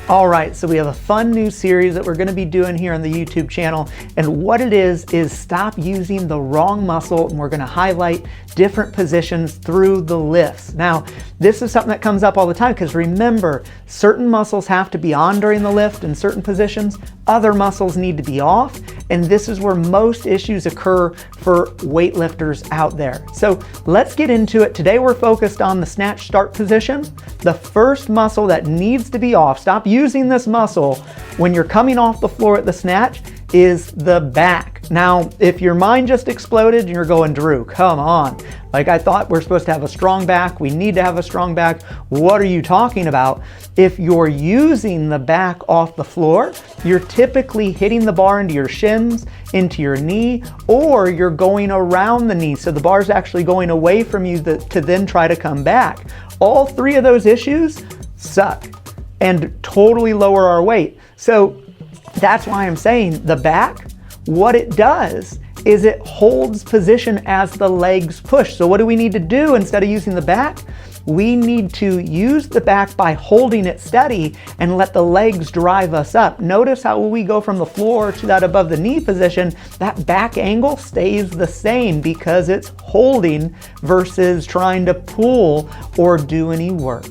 All right, so we have a fun new series that we're going to be doing here on the YouTube channel, and what it is stop using the wrong muscle, and we're going to highlight different positions through the lifts. Now, this is something that comes up all the time because remember, certain muscles have to be on during the lift in certain positions, other muscles need to be off, and this is where most issues occur for weightlifters out there. So let's get into it. Today we're focused on the snatch start position. The first muscle that needs to be off, stop using this muscle when you're coming off the floor at the snatch, is the back. Now, if your mind just exploded and you're going, Drew, come on. Like, I thought we're supposed to have a strong back. We need to have a strong back. What are you talking about? If you're using the back off the floor, you're typically hitting the bar into your shins, into your knee, or you're going around the knee. So the bar's actually going away from you to then try to come back. All three of those issues suck and totally lower our weight. So that's why I'm saying the back, what it does is it holds position as the legs push. So what do we need to do instead of using the back? We need to use the back by holding it steady and let the legs drive us up. Notice how when we go from the floor to that above the knee position, that back angle stays the same because it's holding versus trying to pull or do any work.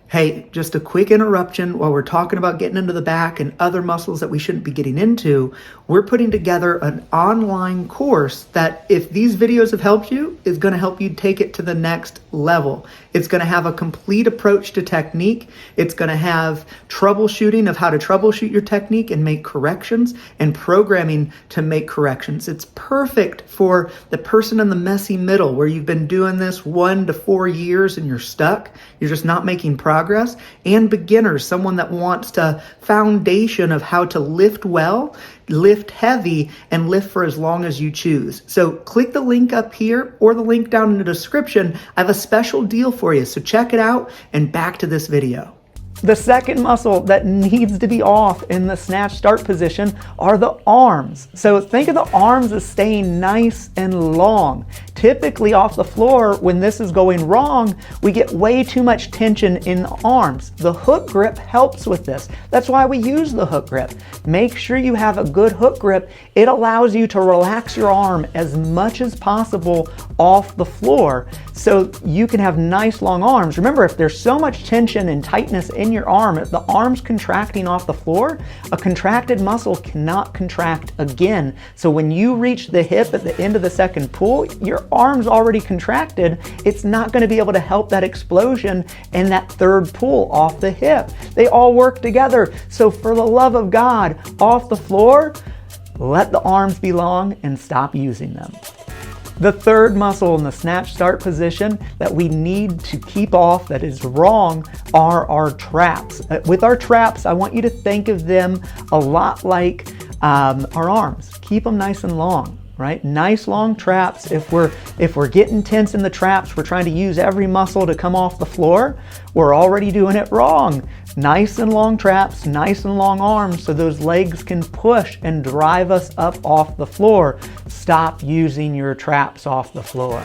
Hey, just a quick interruption while we're talking about getting into the back and other muscles that we shouldn't be getting into. We're putting together an online course that, if these videos have helped you, is going to help you take it to the next level. It's going to have a complete approach to technique. It's going to have troubleshooting of how to troubleshoot your technique and make corrections, and programming to make corrections. It's perfect for the person in the messy middle where you've been doing this 1 to 4 years and you're stuck. You're just not making progress. And beginners, someone that wants to foundation of how to lift well, lift heavy, and lift for as long as you choose. So click the link up here or the link down in the description. I have a special deal for you, so check it out, and back to this video. The second muscle that needs to be off in the snatch start position are the arms. So think of the arms as staying nice and long. Typically off the floor, when this is going wrong, we get way too much tension in the arms. The hook grip helps with this. That's why we use the hook grip. Make sure you have a good hook grip. It allows you to relax your arm as much as possible off the floor so you can have nice long arms. Remember, if there's so much tension and tightness in your arm, if the arm's contracting off the floor, a contracted muscle cannot contract again. So when you reach the hip at the end of the second pull, your arm's already contracted. It's not going to be able to help that explosion and that third pull off the hip. They all work together. So for the love of God, off the floor, let the arms be long and stop using them. The third muscle in the snatch start position that we need to keep off that is wrong are our traps. With our traps, I want you to think of them a lot like our arms. Keep them nice and long, right? Nice long traps. If we're getting tense in the traps, we're trying to use every muscle to come off the floor, we're already doing it wrong. Nice and long traps, nice and long arms so those legs can push and drive us up off the floor. Stop using your traps off the floor.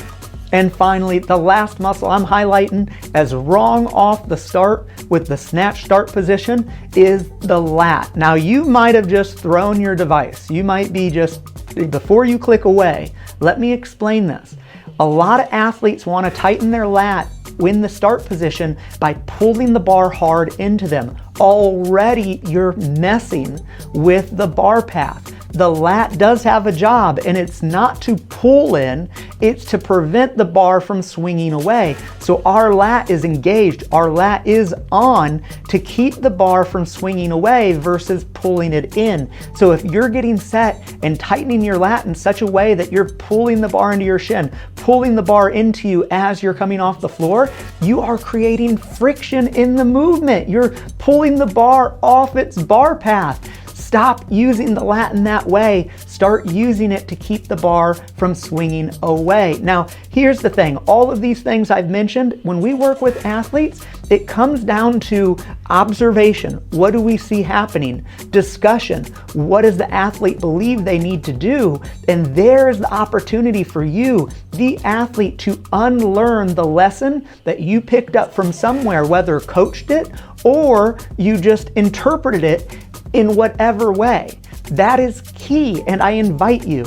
And finally, the last muscle I'm highlighting as wrong off the start with the snatch start position is the lat. Now, you might have just thrown your device. You might be just, before you click away, let me explain this. A lot of athletes want to tighten their lat in the start position by pulling the bar hard into them. Already you're messing with the bar path. The lat does have a job, and it's not to pull in, it's to prevent the bar from swinging away. So our lat is engaged, our lat is on to keep the bar from swinging away versus pulling it in. So if you're getting set and tightening your lat in such a way that you're pulling the bar into your shin, pulling the bar into you as you're coming off the floor, you are creating friction in the movement. You're pulling the bar off its bar path. Stop using the lat in that way. Start using it to keep the bar from swinging away. Now, here's the thing. All of these things I've mentioned, when we work with athletes, It comes down to observation. What do we see happening? Discussion. What does the athlete believe they need to do? And there's the opportunity for you, the athlete, to unlearn the lesson that you picked up from somewhere, whether coached it or you just interpreted it in whatever way. That is key, and I invite you,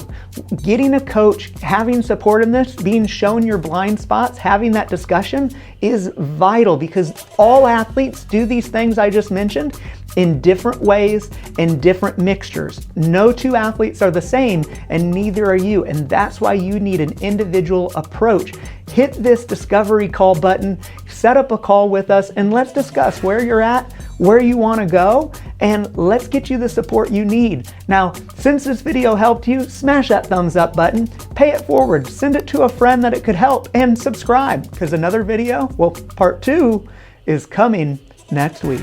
getting a coach, having support in this, being shown your blind spots, having that discussion is vital, because all athletes do these things I just mentioned in different ways, in different mixtures. No two athletes are the same, and neither are you, and that's why you need an individual approach. Hit this discovery call button, set up a call with us, and let's discuss where you're at, where you want to go, and let's get you the support you need. Now, since this video helped you, smash that thumbs up button, pay it forward, send it to a friend that it could help, and subscribe, because another video, well, part 2 is coming next week.